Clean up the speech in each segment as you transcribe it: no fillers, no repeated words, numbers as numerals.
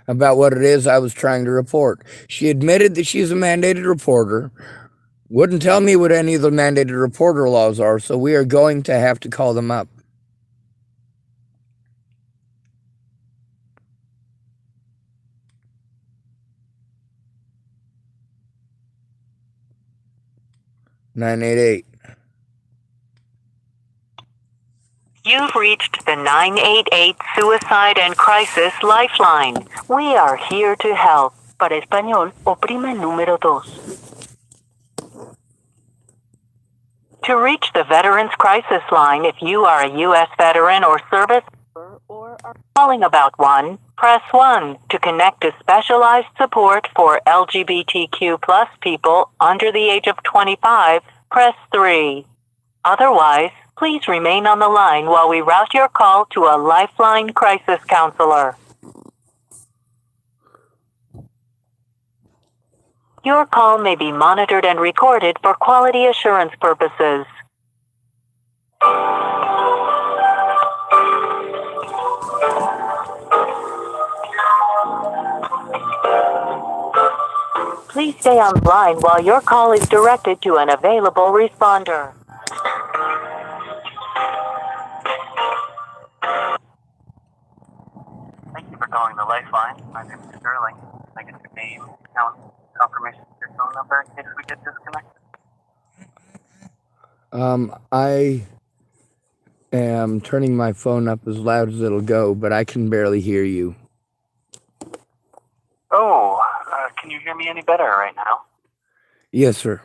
about what it is I was trying to report. She admitted that she's a mandated reporter, wouldn't tell me what any of the mandated reporter laws are, so we are going to have to call them up. Nine eight eight. You've reached the 988 Suicide and Crisis Lifeline. We are here to help. Para español, oprima el número 2. To reach the Veterans Crisis Line, if you are a U.S. veteran or service member or are calling about one, press 1. To connect to specialized support for LGBTQ plus people under the age of 25, press 3. Otherwise, please remain on the line while we route your call to a Lifeline crisis counselor. Your call may be monitored and recorded for quality assurance purposes. Please stay on the line while your call is directed to an available responder. Thank you for calling the Lifeline. My name is Sterling. Can I get your name, account, confirmation of your phone number in case we get disconnected? I am turning my phone up as loud as it'll go, but I can barely hear you. Oh, can you hear me any better right now? Yes, sir.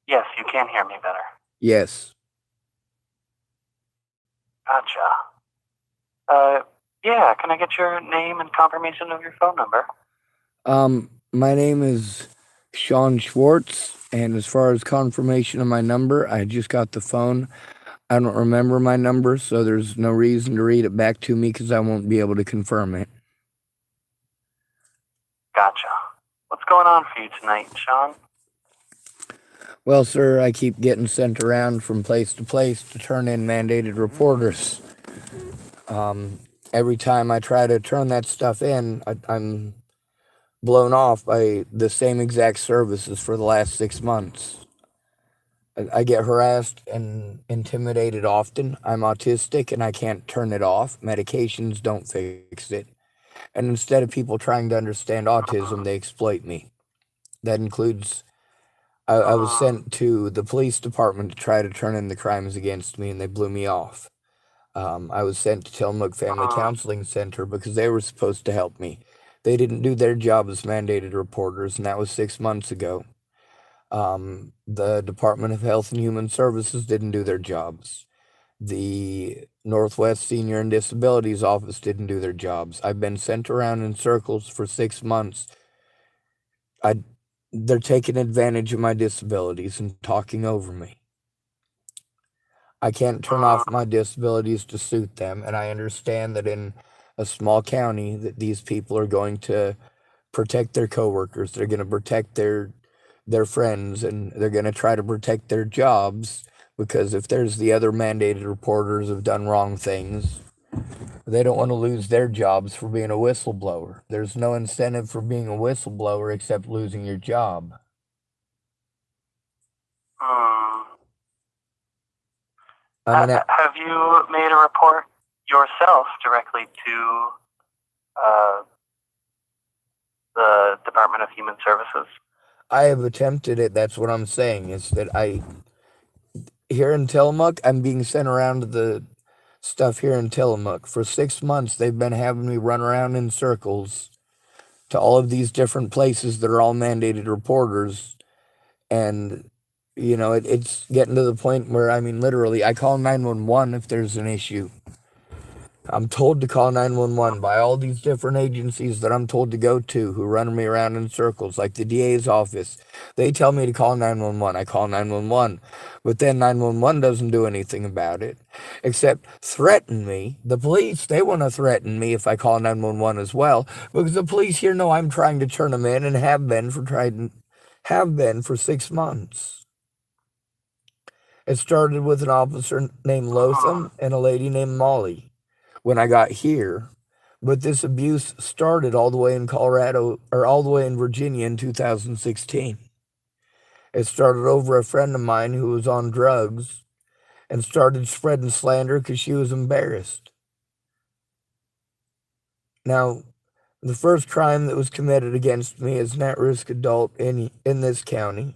Yes, you can hear me better. Yes. Gotcha. Yeah, can I get your name and confirmation of your phone number? My name is Sean Schwartz, and as far as confirmation of my number, I just got the phone. I don't remember my number, so there's no reason to read it back to me because I won't be able to confirm it. Gotcha. What's going on for you tonight, Sean? Well, sir, I keep getting sent around from place to place to turn in mandated reporters. Every time I try to turn that stuff in, I'm blown off by the same exact services for the last 6 months. I get harassed and intimidated often. I'm autistic and I can't turn it off. Medications don't fix it. And instead of people trying to understand autism, they exploit me. That includes, I was sent to the police department to try to turn in the crimes against me, and they blew me off. I was sent to Tillamook Family Counseling Center because they were supposed to help me. They didn't do their job as mandated reporters, and that was 6 months ago. The Department of Health and Human Services didn't do their jobs. The Northwest Senior and Disabilities Office didn't do their jobs. I've been sent around in circles for 6 months. They're taking advantage of my disabilities and talking over me. I can't turn off my disabilities to suit them, and I understand that in a small county that these people are going to protect their coworkers, they're going to protect their friends, and they're going to try to protect their jobs, because if there's the other mandated reporters who've done wrong things, they don't want to lose their jobs for being a whistleblower. There's no incentive for being a whistleblower except losing your job. Have you made a report yourself directly to the Department of Human Services? I have attempted it. That's what I'm saying, is that here in Tillamook, I'm being sent around to the stuff here in Tillamook. For 6 months, they've been having me run around in circles to all of these different places that are all mandated reporters. And, it's getting to the point where, literally, I call 911 if there's an issue. I'm told to call 911 by all these different agencies that I'm told to go to who run me around in circles, like the DA's office. They tell me to call 911. I call 911. But then 911 doesn't do anything about it, except threaten me. The police, they want to threaten me if I call 911 as well, because the police here know I'm trying to turn them in and have been for 6 months. It started with an officer named Lotham and a lady named Molly when I got here. But this abuse started all the way in Colorado, or all the way in Virginia in 2016. It started over a friend of mine who was on drugs and started spreading slander because she was embarrassed. Now, the first crime that was committed against me as an at-risk adult in this county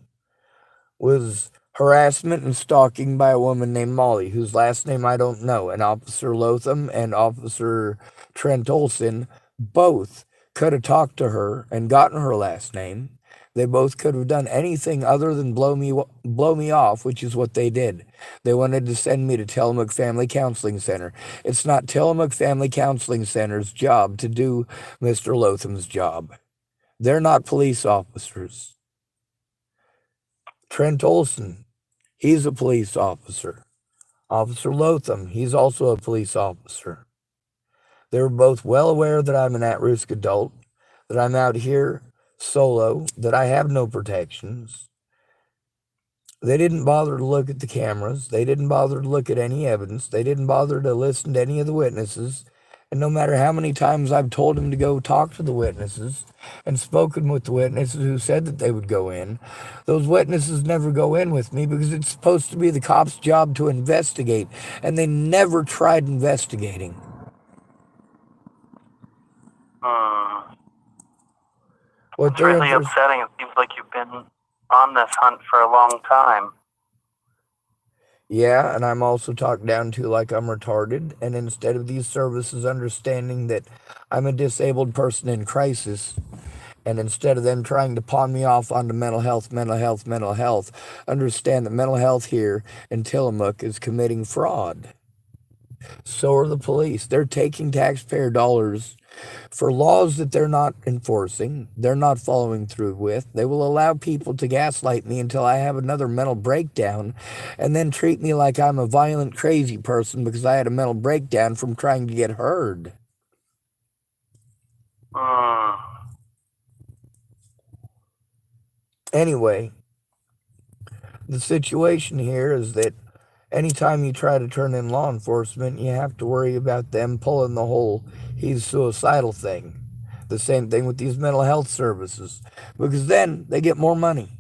was harassment and stalking by a woman named Molly, whose last name I don't know. And Officer Lotham and Officer Trent Olson both could have talked to her and gotten her last name. They both could have done anything other than blow me off, which is what they did. They wanted to send me to Tillamook Family Counseling Center. It's not Tillamook Family Counseling Center's job to do Mr. Lotham's job. They're not police officers. Trent Olson, he's a police officer. Officer Lotham, he's also a police officer. They were both well aware that I'm an at-risk adult, that I'm out here solo, that I have no protections. They didn't bother to look at the cameras. They didn't bother to look at any evidence. They didn't bother to listen to any of the witnesses. And no matter how many times I've told them to go talk to the witnesses and spoken with the witnesses who said that they would go in, those witnesses never go in with me because it's supposed to be the cop's job to investigate, and they never tried investigating. It's really upsetting. It seems like you've been on this hunt for a long time. Yeah, and I'm also talked down to like I'm retarded, and instead of these services understanding that I'm a disabled person in crisis, and instead of them trying to pawn me off onto mental health, understand that mental health here in Tillamook is committing fraud. So are the police. They're taking taxpayer dollars for laws that they're not enforcing, they're not following through with. They will allow people to gaslight me until I have another mental breakdown and then treat me like I'm a violent, crazy person because I had a mental breakdown from trying to get heard. Anyway, the situation here is that anytime you try to turn in law enforcement, you have to worry about them pulling the whole he's suicidal thing. The same thing with these mental health services, because then they get more money.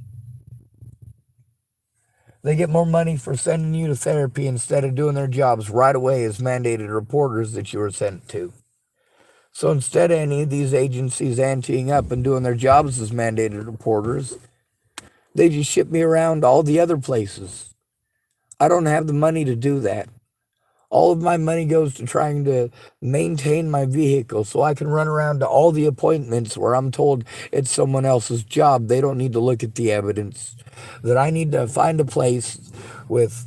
They get more money for sending you to therapy instead of doing their jobs right away as mandated reporters that you were sent to. So instead of any of these agencies anteing up and doing their jobs as mandated reporters, they just ship me around to all the other places. I don't have the money to do that. All of my money goes to trying to maintain my vehicle so I can run around to all the appointments where I'm told it's someone else's job. They don't need to look at the evidence. That I need to find a place with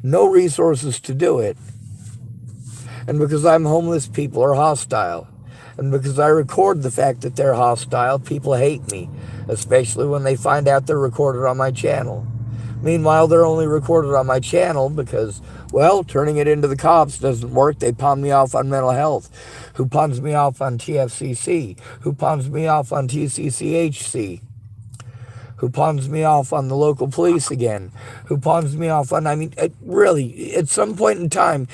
no resources to do it. And because I'm homeless, people are hostile. And because I record the fact that they're hostile, people hate me, especially when they find out they're recorded on my channel. Meanwhile, they're only recorded on my channel because, well, turning it into the cops doesn't work. They pawn me off on mental health. Who pawns me off on TFCC? Who pawns me off on TCCHC? Who pawns me off on the local police again? Who pawns me off on, really, at some point in time,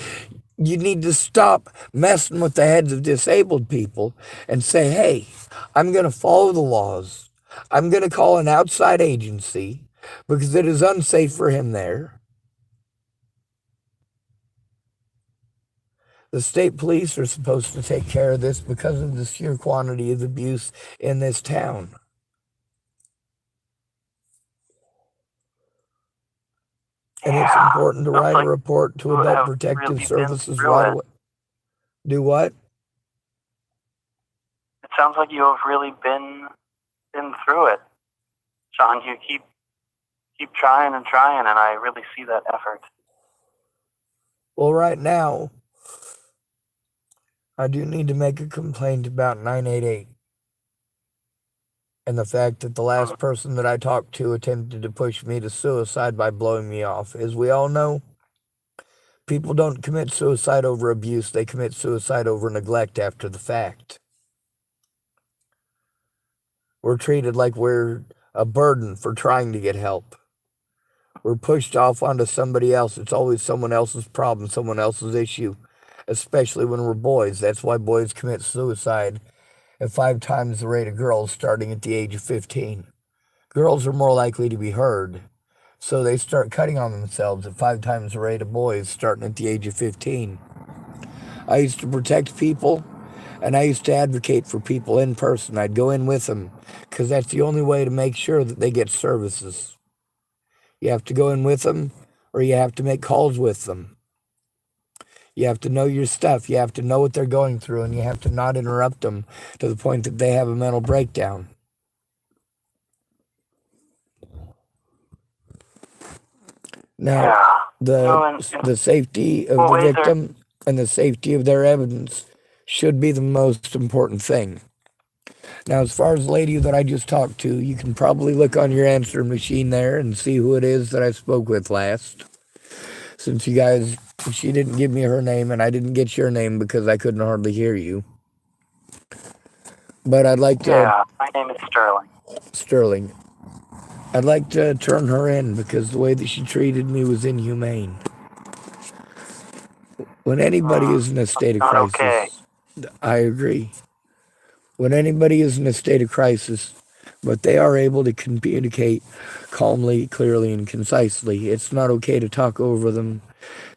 you need to stop messing with the heads of disabled people and say, hey, I'm going to follow the laws. I'm going to call an outside agency because it is unsafe for him there. The state police are supposed to take care of this because of the sheer quantity of abuse in this town. And it's important to write a report to Adult Protective Services right away. Do what? It sounds like you have really been through it, Sean. You keep trying and trying, and I really see that effort. Well, right now, I do need to make a complaint about 988 and the fact that the last person that I talked to attempted to push me to suicide by blowing me off. As we all know, people don't commit suicide over abuse, they commit suicide over neglect after the fact. We're treated like we're a burden for trying to get help. We're pushed off onto somebody else. It's always someone else's problem, someone else's issue, especially when we're boys. That's why boys commit suicide at 5 times the rate of girls starting at the age of 15. Girls are more likely to be heard, so they start cutting on themselves at 5 times the rate of boys starting at the age of 15. I used to protect people, and I used to advocate for people in person. I'd go in with them because that's the only way to make sure that they get services. You have to go in with them, or you have to make calls with them. You have to know your stuff. You have to know what they're going through, and you have to not interrupt them to the point that they have a mental breakdown. Now, the safety of the victim and the safety of their evidence should be the most important thing. Now, as far as the lady that I just talked to, you can probably look on your answer machine there and see who it is that I spoke with last. Since she didn't give me her name, and I didn't get your name because I couldn't hardly hear you. But I'd like to... Yeah, my name is Sterling. Sterling. I'd like to turn her in because the way that she treated me was inhumane. When anybody is in a state of crisis... Okay. I agree. When anybody is in a state of crisis, but they are able to communicate calmly, clearly, and concisely, it's not okay to talk over them,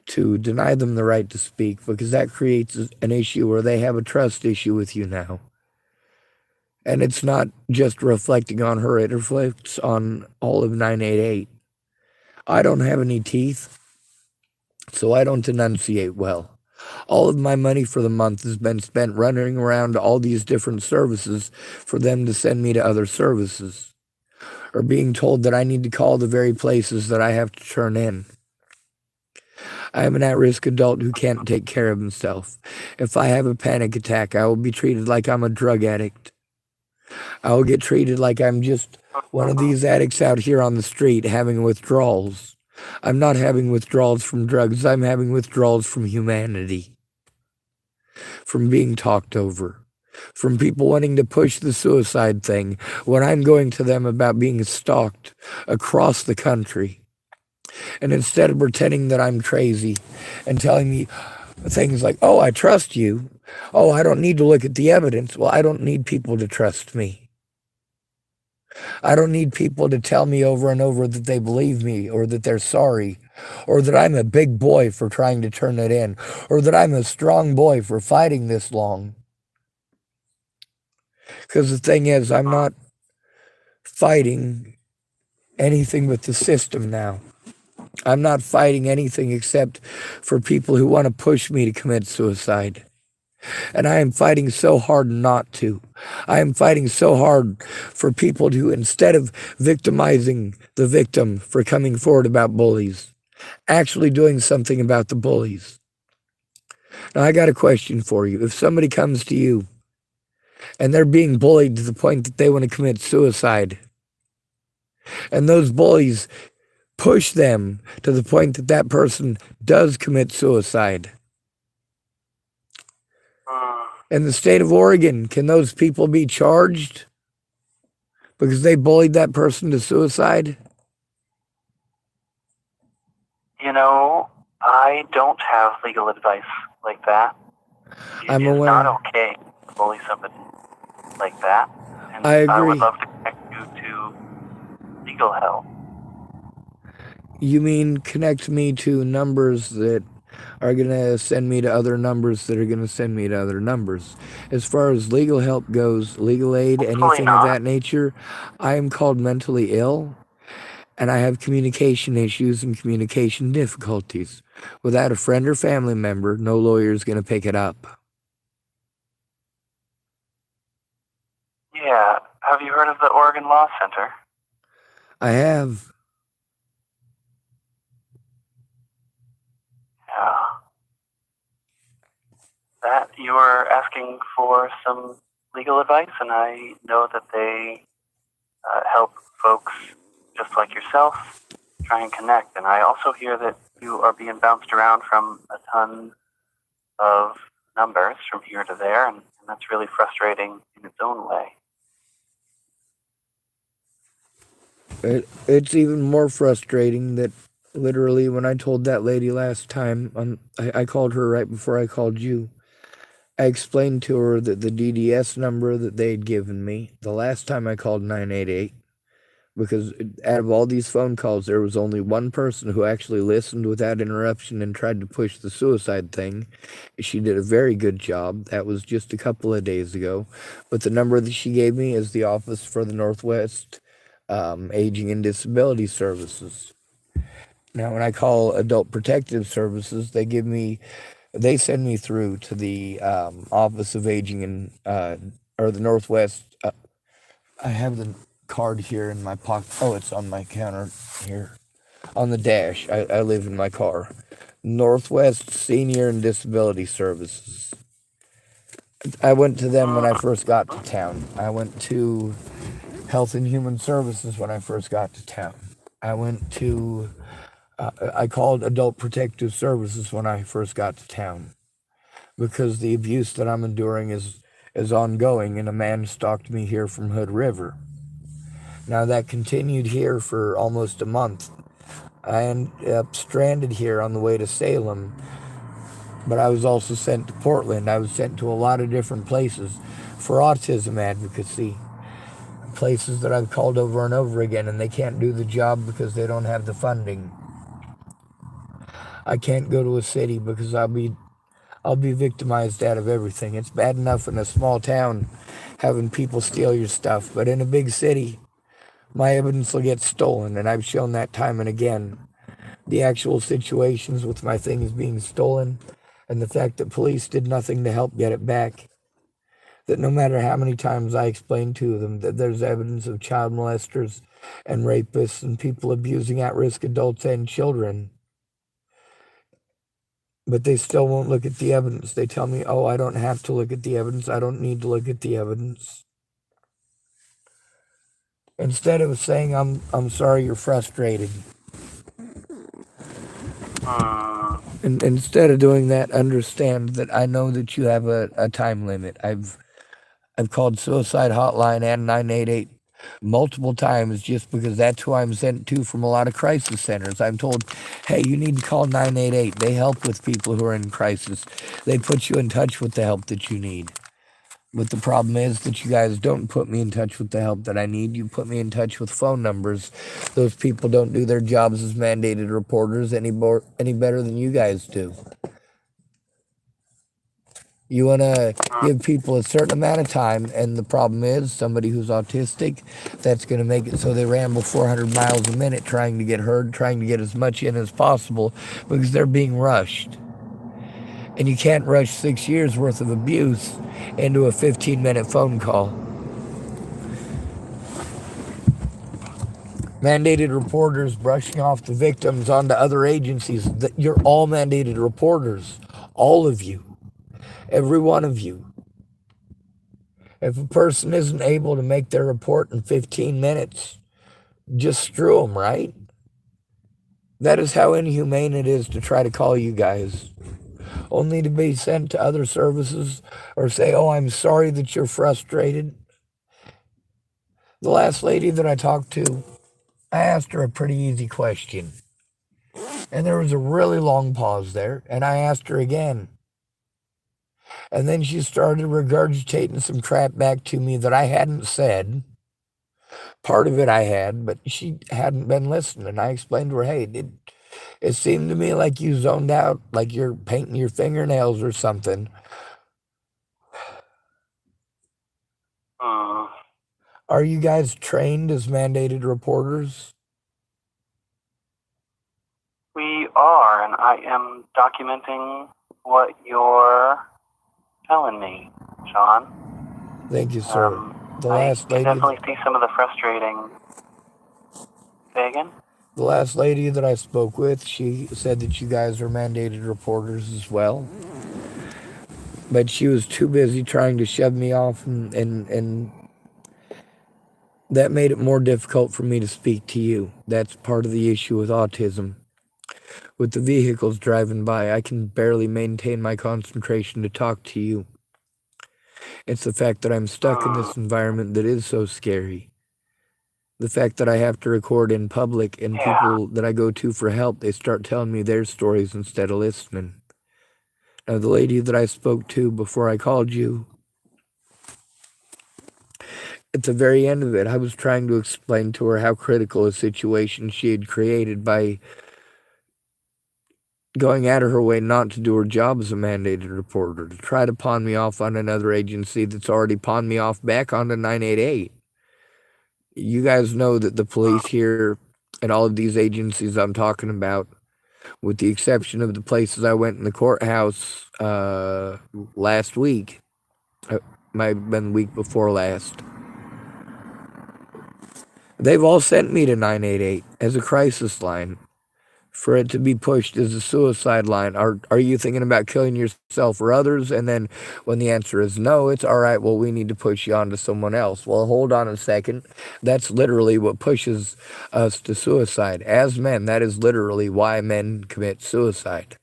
to deny them the right to speak, because that creates an issue where they have a trust issue with you now. And it's not just reflecting on her, it reflects on all of 988. I don't have any teeth, so I don't enunciate well. All of my money for the month has been spent running around to all these different services for them to send me to other services, or being told that I need to call the very places that I have to turn in. I am an at-risk adult who can't take care of himself. If I have a panic attack, I will be treated like I'm a drug addict. I will get treated like I'm just one of these addicts out here on the street having withdrawals. I'm not having withdrawals from drugs. I'm having withdrawals from humanity, from being talked over, from people wanting to push the suicide thing when I'm going to them about being stalked across the country. And instead of pretending that I'm crazy and telling me things like, oh, I trust you. Oh, I don't need to look at the evidence. Well, I don't need people to trust me. I don't need people to tell me over and over that they believe me, or that they're sorry, or that I'm a big boy for trying to turn it in, or that I'm a strong boy for fighting this long. Because the thing is, I'm not fighting anything but the system now. I'm not fighting anything except for people who want to push me to commit suicide. And I am fighting so hard not to. I am fighting so hard for people to, instead of victimizing the victim for coming forward about bullies, actually doing something about the bullies. Now, I got a question for you. If somebody comes to you and they're being bullied to the point that they want to commit suicide, and those bullies push them to the point that that person does commit suicide, in the state of Oregon, can those people be charged because they bullied that person to suicide? You know, I don't have legal advice like that. I'm aware. It's not okay to bully somebody like that. And I agree. I would love to connect you to legal help. You mean connect me to numbers that are going to send me to other numbers that are going to send me to other numbers. As far as legal help goes, legal aid, anything of that nature, I am called mentally ill, and I have communication issues and communication difficulties. Without a friend or family member, no lawyer is going to pick it up. Yeah. Have you heard of the Oregon Law Center? I have. Yeah. That you were asking for some legal advice, and I know that they help folks just like yourself try and connect. And I also hear that you are being bounced around from a ton of numbers from here to there, and that's really frustrating in its own way. It's even more frustrating that Literally, when I told that lady last time, I called her right before I called you. I explained to her that the DDS number that they'd given me, the last time I called 988, because out of all these phone calls, there was only one person who actually listened without interruption and tried to push the suicide thing. She did a very good job. That was just a couple of days ago. But the number that she gave me is the Office for the Northwest Aging and Disability Services. Now, when I call Adult Protective Services, they send me through to the Office of Aging and or the Northwest. I have the card here in my pocket. Oh, it's on my counter here on the dash. I live in my car. Northwest Senior and Disability Services. I went to them when I first got to town. I went to Health and Human Services when I first got to town. I called Adult Protective Services when I first got to town because the abuse that I'm enduring is ongoing, and a man stalked me here from Hood River. Now, that continued here for almost a month. I ended up stranded here on the way to Salem, but I was also sent to Portland. I was sent to a lot of different places for autism advocacy, places that I've called over and over again, and they can't do the job because they don't have the funding. I can't go to a city because I'll be victimized out of everything. It's bad enough in a small town having people steal your stuff, but in a big city, my evidence will get stolen, and I've shown that time and again. The actual situations with my things being stolen and the fact that police did nothing to help get it back. That no matter how many times I explain to them that there's evidence of child molesters and rapists and people abusing at-risk adults and children, but they still won't look at the evidence. They tell me, oh, I don't have to look at the evidence. I don't need to look at the evidence. Instead of saying, I'm sorry you're frustrated. And instead of doing that, understand that I know that you have a time limit. I've called suicide hotline and 988 multiple times just because that's who I'm sent to from a lot of crisis centers. I'm told, hey, you need to call 988. They help with people who are in crisis. They put you in touch with the help that you need. But the problem is that you guys don't put me in touch with the help that I need. You put me in touch with phone numbers. Those people don't do their jobs as mandated reporters any better than you guys do. You want to give people a certain amount of time, and the problem is somebody who's autistic, that's going to make it so they ramble 400 miles a minute trying to get heard, trying to get as much in as possible because they're being rushed. And you can't rush 6 years worth of abuse into a 15-minute phone call. Mandated reporters brushing off the victims onto other agencies. You're all mandated reporters. All of you. Every one of you. If a person isn't able to make their report in 15 minutes, just screw them, right? That is how inhumane it is to try to call you guys. Only to be sent to other services or say, oh, I'm sorry that you're frustrated. The last lady that I talked to, I asked her a pretty easy question. And there was a really long pause there, and I asked her again. And then she started regurgitating some crap back to me that I hadn't said. Part of it I had, but she hadn't been listening. I explained to her, hey, it seemed to me like you zoned out, like you're painting your fingernails or something. Are you guys trained as mandated reporters? We are, and I am documenting what you're telling me, Sean. Thank you, sir. The I last can lady, definitely see some of the frustrating. Say again? the last lady that I spoke with, she said that you guys are mandated reporters as well. But she was too busy trying to shove me off, and that made it more difficult for me to speak to you. That's part of the issue with autism. With the vehicles driving by, I can barely maintain my concentration to talk to you. It's the fact that I'm stuck in this environment that is so scary. The fact that I have to record in public and Yeah. people that I go to for help, they start telling me their stories instead of listening. Now, the lady that I spoke to before I called you, at the very end of it, I was trying to explain to her how critical a situation she had created by going out of her way not to do her job as a mandated reporter, to try to pawn me off on another agency that's already pawned me off back onto 988. You guys know that the police here and all of these agencies I'm talking about, with the exception of the places I went in the courthouse last week, might have been the week before last, they've all sent me to 988 as a crisis line for it to be pushed as a suicide line. Are you thinking about killing yourself or others? And then when the answer is no, it's all right, well, we need to push you on to someone else. Well, hold on a second. That's literally what pushes us to suicide. As men, that is literally why men commit suicide.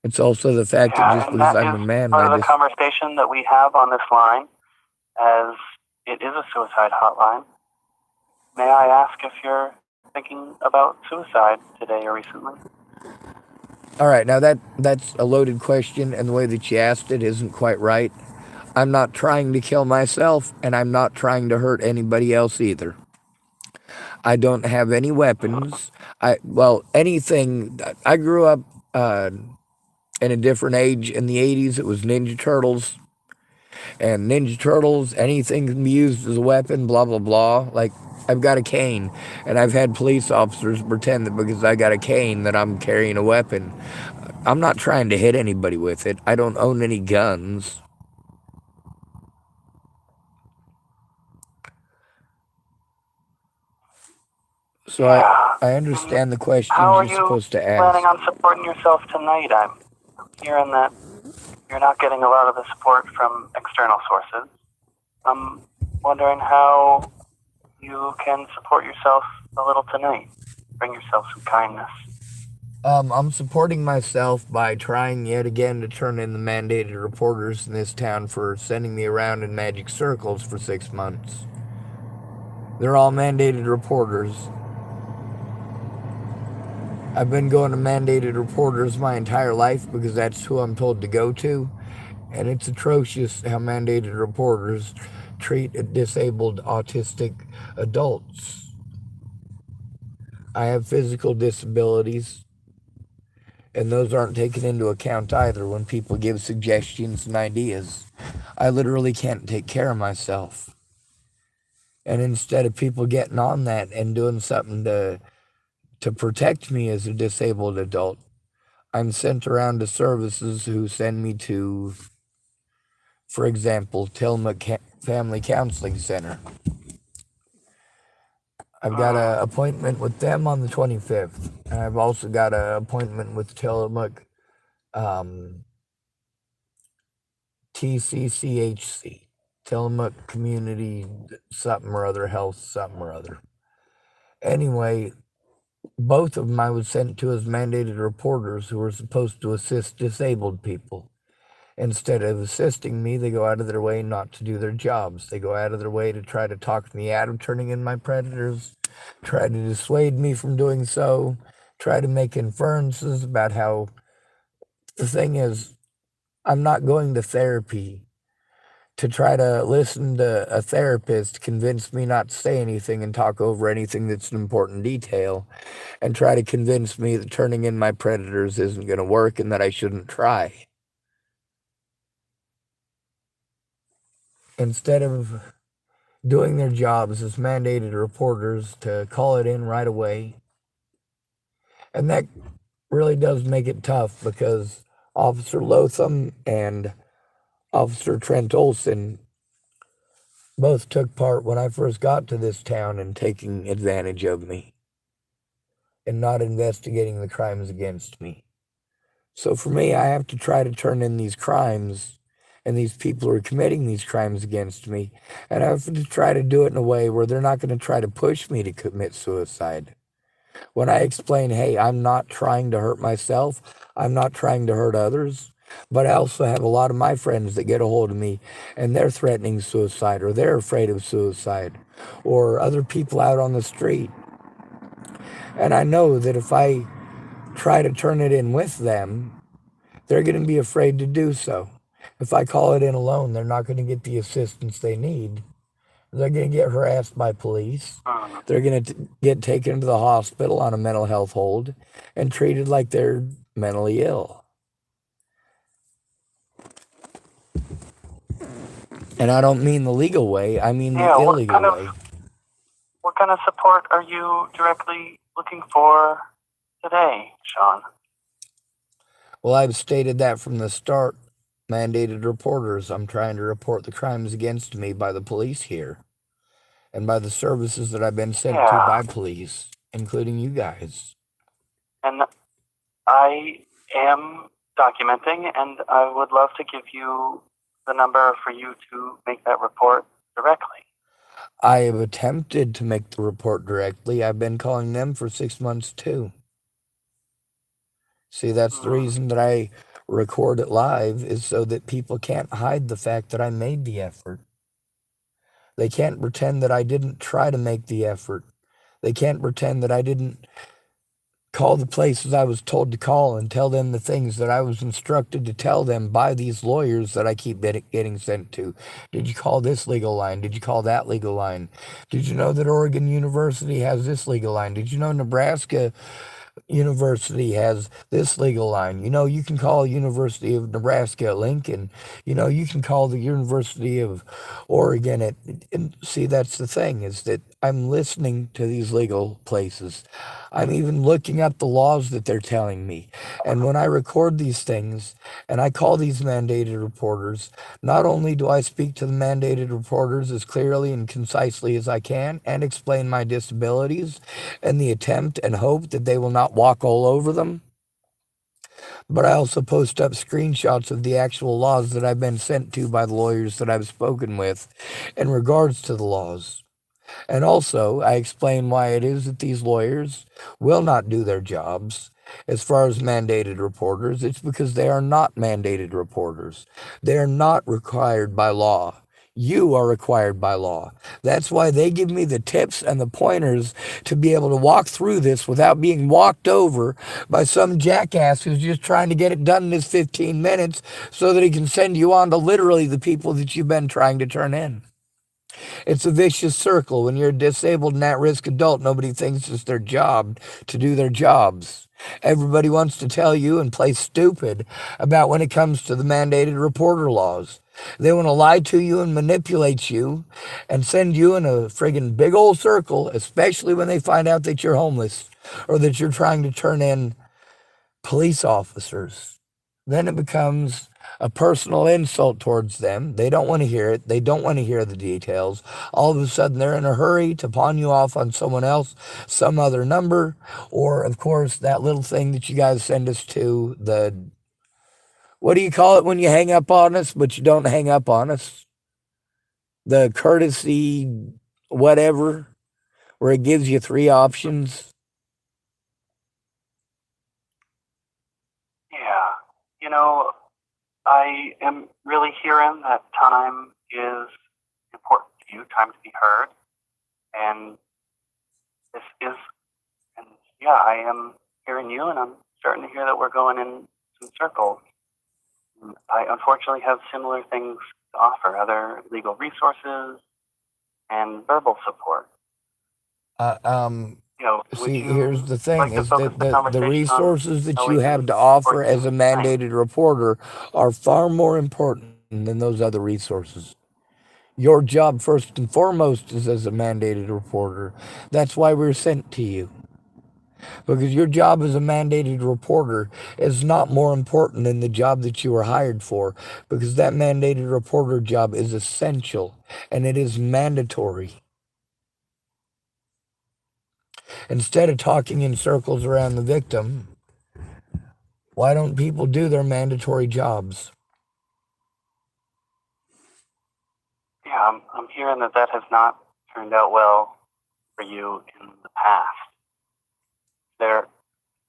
It's also the fact that just and because that I'm a is man, part of the conversation that we have on this line, as it is a suicide hotline. May I ask if you're thinking about suicide today or recently? All right, now that's a loaded question, and the way that you asked it isn't quite right. I'm not trying to kill myself, and I'm not trying to hurt anybody else either. I don't have any weapons. Anything. I grew up in a different age. In the 80s, it was Ninja Turtles. And Ninja Turtles, anything can be used as a weapon, blah, blah, blah. Like, I've got a cane, and I've had police officers pretend that because I got a cane that I'm carrying a weapon. I'm not trying to hit anybody with it. I don't own any guns. So I understand the questions How are you're you supposed to ask. planning on supporting yourself tonight? I'm hearing that you're not getting a lot of the support from external sources. I'm wondering how you can support yourself a little tonight. Bring yourself some kindness. I'm supporting myself by trying yet again to turn in the mandated reporters in this town for sending me around in magic circles for 6 months. They're all mandated reporters. I've been going to mandated reporters my entire life because that's who I'm told to go to. And it's atrocious how mandated reporters treat disabled autistic adults. I have physical disabilities, and those aren't taken into account either when people give suggestions and ideas. I literally can't take care of myself. And instead of people getting on that and doing something to protect me as a disabled adult, I'm sent around to services who send me to, for example, Tillamook Family Counseling Center. I've got an appointment with them on the 25th. And I've also got an appointment with Tillamook TCCHC, Tillamook Community something or other, Health something or other. Anyway, both of them I was sent to as mandated reporters who were supposed to assist disabled people. Instead of assisting me, they go out of their way not to do their jobs. They go out of their way to try to talk me out of turning in my predators, try to dissuade me from doing so, try to make inferences about how... The thing is, I'm not going to therapy to try to listen to a therapist convince me not to say anything and talk over anything that's an important detail, and try to convince me that turning in my predators isn't going to work and that I shouldn't try. Instead of doing their jobs as mandated reporters to call it in right away. And that really does make it tough because Officer Lotham and Officer Trent Olson both took part when I first got to this town in taking advantage of me and not investigating the crimes against me. So for me, I have to try to turn in these crimes and these people who are committing these crimes against me, and I have to try to do it in a way where they're not going to try to push me to commit suicide. When I explain, hey, I'm not trying to hurt myself, I'm not trying to hurt others, But I also have a lot of my friends that get a hold of me and they're threatening suicide or they're afraid of suicide or other people out on the street. And I know that if I try to turn it in with them, they're going to be afraid to do so. If I call it in alone, they're not going to get the assistance they need. They're going to get harassed by police. Hmm. They're going to get taken to the hospital on a mental health hold and treated like they're mentally ill. And I don't mean the legal way, I mean the Yeah, illegal way. what kind of support are you directly looking for today, Sean? Well, I've stated that from the start. Mandated reporters. I'm trying to report the crimes against me by the police here and by the services that I've been sent to Yeah, by police, including you guys. and I am documenting, and I would love to give you the number for you to make that report directly. I have attempted to make the report directly. I've been calling them for 6 months too. See, that's the reason that I record it live, is so that people can't hide the fact that I made the effort. They can't pretend that I didn't try to make the effort. They can't pretend that I didn't call the places I was told to call and tell them the things that I was instructed to tell them by these lawyers that I keep getting sent to. Did you call this legal line? Did you call that legal line? Did you know that Oregon University has this legal line? Did you know Nebraska University has this legal line? You know, you can call University of Nebraska at Lincoln. You know, you can call the University of Oregon at, and see, that's the thing, is that I'm listening to these legal places. I'm even looking up the laws that they're telling me. And when I record these things and I call these mandated reporters, not only do I speak to the mandated reporters as clearly and concisely as I can and explain my disabilities and the attempt and hope that they will not walk all over them, but I also post up screenshots of the actual laws that I've been sent to by the lawyers that I've spoken with in regards to the laws. And also, I explain why it is that these lawyers will not do their jobs. As far as mandated reporters, it's because they are not mandated reporters. They are not required by law. You are required by law. That's why they give me the tips and the pointers to be able to walk through this without being walked over by some jackass who's just trying to get it done in his 15 minutes so that he can send you on to literally the people that you've been trying to turn in. It's a vicious circle. When you're a disabled and at-risk adult, nobody thinks it's their job to do their jobs. Everybody wants to tell you and play stupid about when it comes to the mandated reporter laws. They want to lie to you and manipulate you and send you in a friggin' big old circle, especially when they find out that you're homeless or that you're trying to turn in police officers. Then it becomes a personal insult towards them. They don't want to hear it. They don't want to hear the details. All of a sudden, they're in a hurry to pawn you off on someone else, some other number, or, of course, that little thing that you guys send us to, the, what do you call it when you hang up on us, but you don't hang up on us? The courtesy whatever, where it gives you 3 options. Yeah, you know, I am really hearing that time is important to you, time to be heard, and this is, and yeah, I am hearing you, and I'm starting to hear that we're going in some circles. I unfortunately have similar things to offer, other legal resources and verbal support. See, Would here's you the thing, like to is focus that the the conversation on resources that how you we have can to support offer you as a tonight? mandated reporter are far more important than those other resources. Your job, first and foremost, is as a mandated reporter. That's why we're sent to you. Because your job as a mandated reporter is not more important than the job that you were hired for. Because that mandated reporter job is essential and it is mandatory. Instead of talking in circles around the victim, why don't people do their mandatory jobs? Yeah, I'm hearing that has not turned out well for you in the past. Is there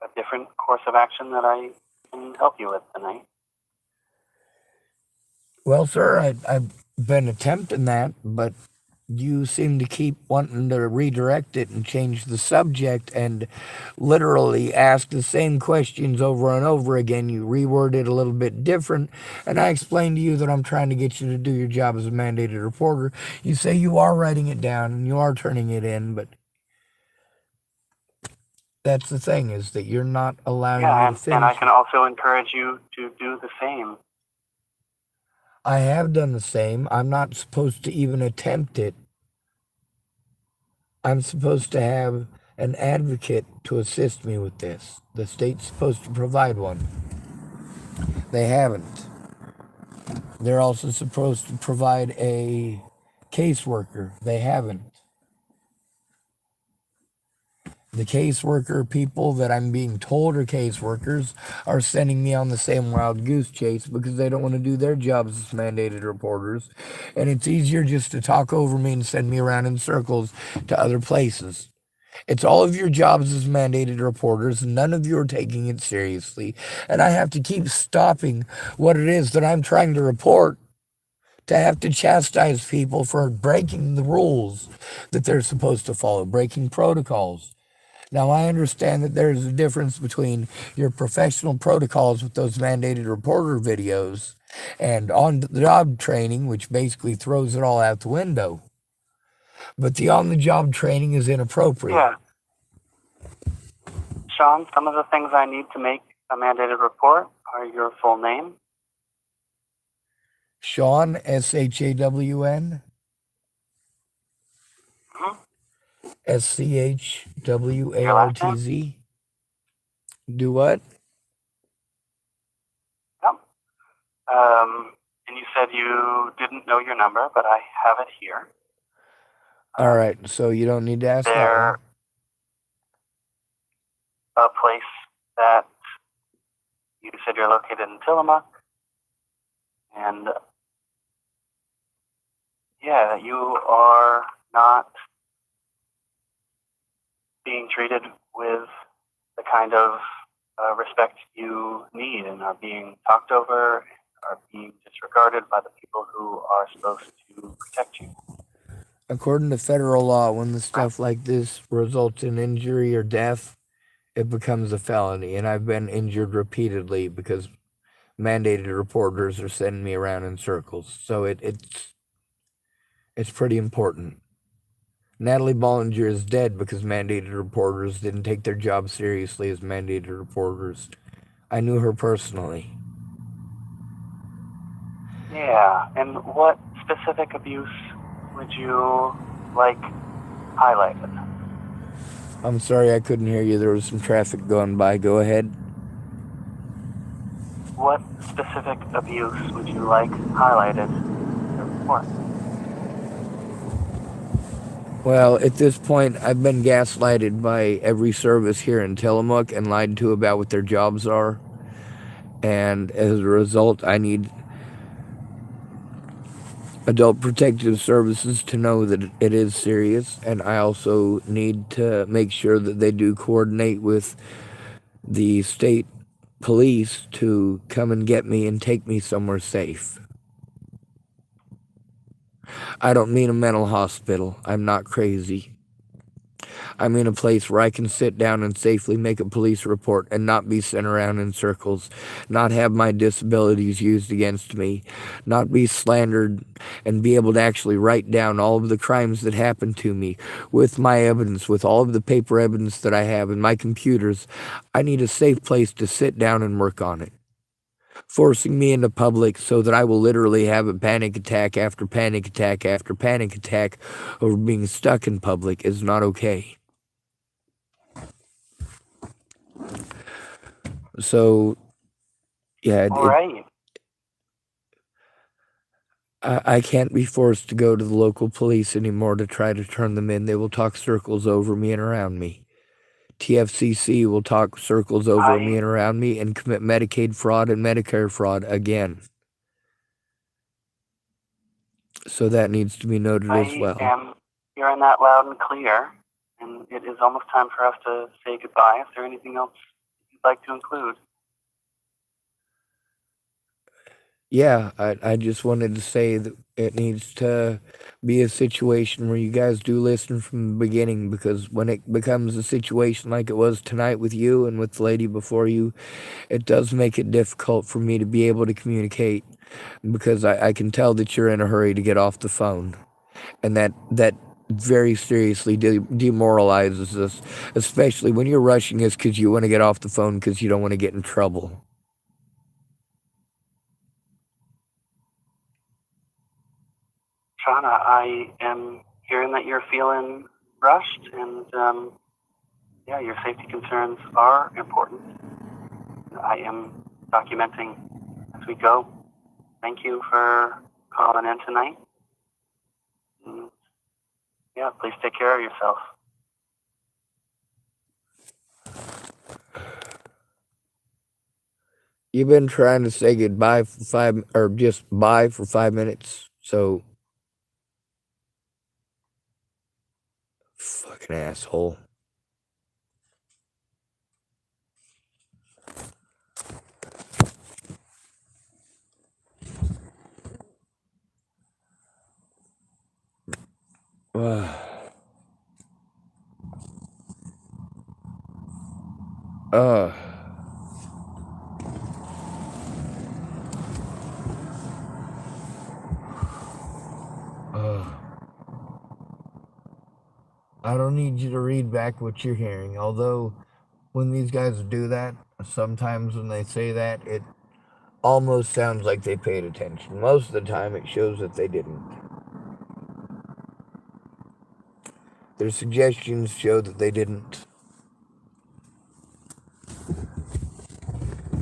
a different course of action that I can help you with tonight? Well, sir, I've been attempting that, but you seem to keep wanting to redirect it and change the subject and literally ask the same questions over and over again. You reword it a little bit different, and I explained to you that I'm trying to get you to do your job as a mandated reporter. You say you are writing it down and you are turning it in, but that's the thing, is that you're not allowing me Yeah, to and I finish can it. also encourage you to do the same. I have done the same. I'm not supposed to even attempt it. I'm supposed to have an advocate to assist me with this. The state's supposed to provide one. They haven't. They're also supposed to provide a caseworker. They haven't. The caseworker people that I'm being told are caseworkers are sending me on the same wild goose chase because they don't want to do their jobs as mandated reporters. And it's easier just to talk over me and send me around in circles to other places. It's all of your jobs as mandated reporters, and none of you are taking it seriously. And I have to keep stopping what it is that I'm trying to report to have to chastise people for breaking the rules that they're supposed to follow, breaking protocols. Now, I understand that there's a difference between your professional protocols with those mandated reporter videos and on the job training, which basically throws it all out the window. But the on the job training is inappropriate. Yeah. Sean, some of the things I need to make a mandated report are your full name. Shawn, SHAWN, Mhm. Your last name? SCHWARTZ. Do what? Yep. And you said you didn't know your number, but I have it here. All right, so you don't need to ask that one. There a place that you said you're located in Tillamook, and yeah, you are not being treated with the kind of respect you need, and are being talked over, are being disregarded by the people who are supposed to protect you. According to federal law, when the stuff like this results in injury or death, it becomes a felony. And I've been injured repeatedly because mandated reporters are sending me around in circles. So it's pretty important. Natalie Bollinger is dead because mandated reporters didn't take their job seriously as mandated reporters. I knew her personally. Yeah, and what specific abuse would you like highlighted? I'm sorry I couldn't hear you. There was some traffic going by. Go ahead. What specific abuse would you like highlighted in the report? Well, at this point, I've been gaslighted by every service here in Tillamook and lied to about what their jobs are. And as a result, I need Adult Protective Services to know that it is serious. And I also need to make sure that they do coordinate with the state police to come and get me and take me somewhere safe. I don't mean a mental hospital. I'm not crazy. I mean a place where I can sit down and safely make a police report and not be sent around in circles, not have my disabilities used against me, not be slandered, and be able to actually write down all of the crimes that happened to me with my evidence, with all of the paper evidence that I have in my computers. I need a safe place to sit down and work on it. Forcing me into public so that I will literally have a panic attack after panic attack after panic attack over being stuck in public is not okay. So, yeah, All right. I can't be forced to go to the local police anymore to try to turn them in. They will talk circles over me and around me. TFCC will talk circles over me and around me and commit Medicaid fraud and Medicare fraud again. So that needs to be noted as I well. am hearing that loud and clear, and it is almost time for us to say goodbye. Is there anything else you'd like to include? Yeah, I just wanted to say that it needs to be a situation where you guys do listen from the beginning, because when it becomes a situation like it was tonight with you and with the lady before you, it does make it difficult for me to be able to communicate, because I can tell that you're in a hurry to get off the phone. And that very seriously demoralizes us, especially when you're rushing us because you want to get off the phone because you don't want to get in trouble. Shauna, I am hearing that you're feeling rushed, and yeah, your safety concerns are important. I am documenting as we go. Thank you for calling in tonight. And yeah, please take care of yourself. You've been trying to say goodbye for just bye for 5 minutes, so fucking asshole. Uh, I don't need you to read back what you're hearing, although when these guys do that, sometimes when they say that, it almost sounds like they paid attention. Most of the time, it shows that they didn't. Their suggestions show that they didn't.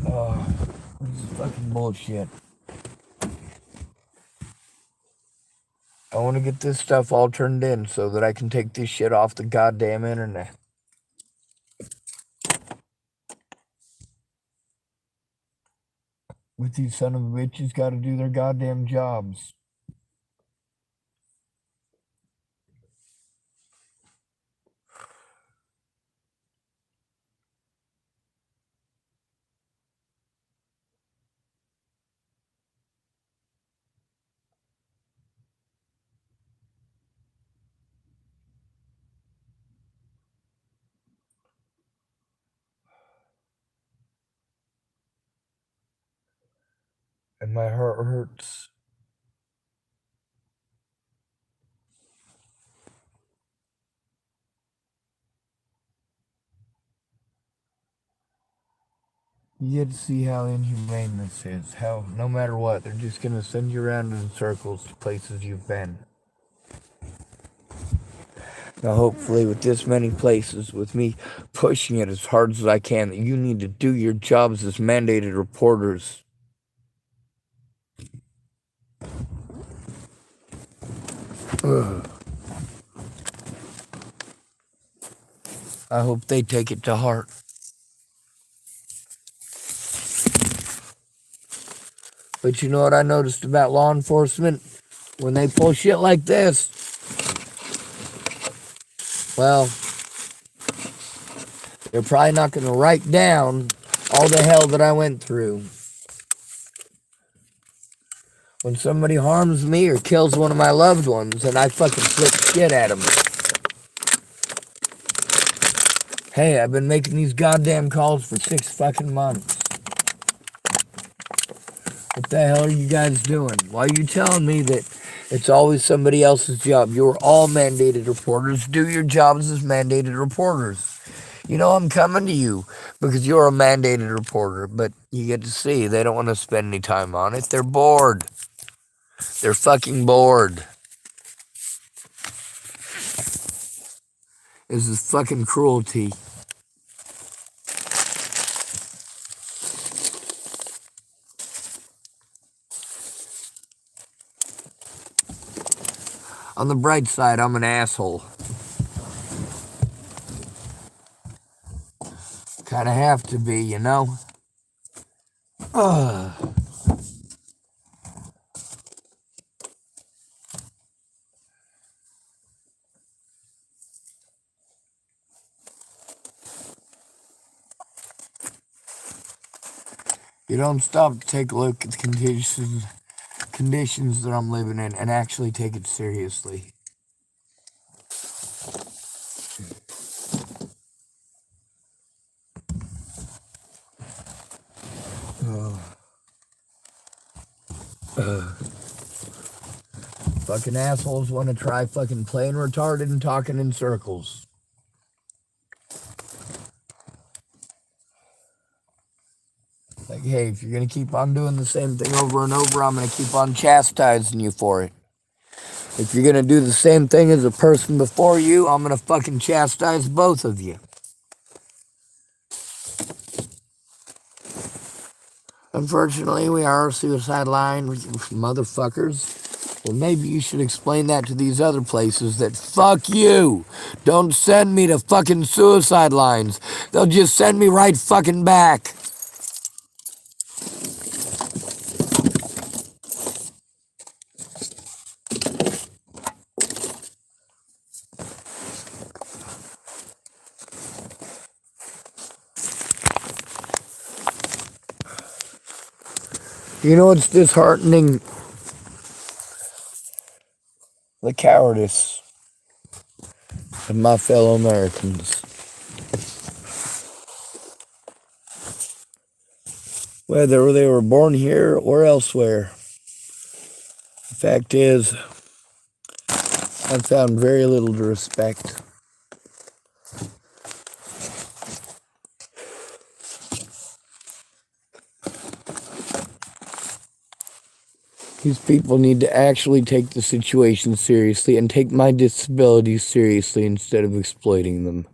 Oh, this is fucking bullshit. I want to get this stuff all turned in so that I can take this shit off the goddamn internet. But these son of a bitches gotta do their goddamn jobs. And my heart hurts. You get to see how inhumane this is. How, no matter what, they're just gonna send you around in circles to places you've been. Now, hopefully, with this many places, with me pushing it as hard as I can, that you need to do your jobs as mandated reporters. Ugh. I hope they take it to heart. But you know what I noticed about law enforcement? When they pull shit like this, well, they're probably not going to write down all the hell that I went through. When somebody harms me or kills one of my loved ones and I fucking flip shit at them. Hey, I've been making these goddamn calls for 6 fucking months. What the hell are you guys doing? Why are you telling me that it's always somebody else's job? You're all mandated reporters. Do your jobs as mandated reporters. You know I'm coming to you because you're a mandated reporter, but you get to see they don't want to spend any time on it. They're bored. They're fucking bored. This is fucking cruelty. On the bright side, I'm an asshole. Kinda have to be, you know? Ugh. You don't stop to take a look at the conditions that I'm living in and actually take it seriously. Fucking assholes want to try fucking playing retarded and talking in circles. Like, hey, if you're gonna keep on doing the same thing over and over, I'm gonna keep on chastising you for it. If you're gonna do the same thing as a person before you, I'm gonna fucking chastise both of you. Unfortunately, we are a suicide line, motherfuckers. Well, maybe you should explain that to these other places that fuck you. Don't send me to fucking suicide lines. They'll just send me right fucking back. You know what's disheartening? The cowardice of my fellow Americans. Whether they were born here or elsewhere. The fact is, I've found very little to respect. These people need to actually take the situation seriously and take my disabilities seriously instead of exploiting them.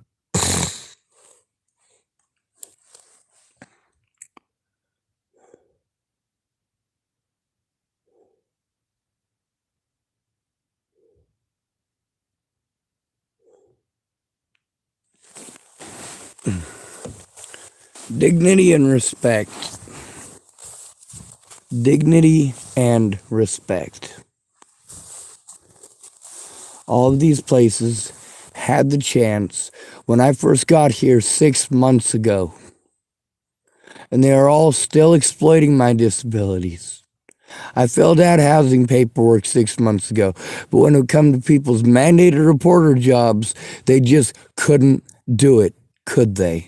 Dignity and respect. Dignity and respect. All of these places had the chance when I first got here 6 months ago. And they are all still exploiting my disabilities. I filled out housing paperwork 6 months ago, but when it come to people's mandated reporter jobs, they just couldn't do it, could they?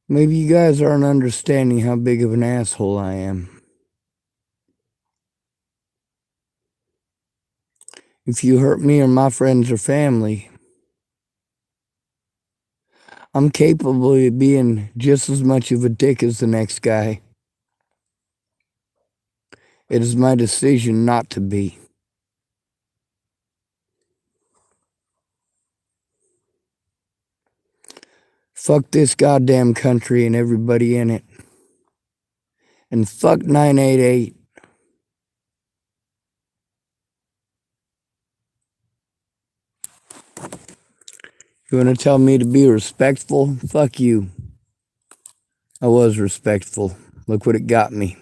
Maybe you guys aren't understanding how big of an asshole I am. If you hurt me or my friends or family, I'm capable of being just as much of a dick as the next guy. It is my decision not to be. Fuck this goddamn country and everybody in it. And fuck 988. You want to tell me to be respectful? Fuck you. I was respectful. Look what it got me.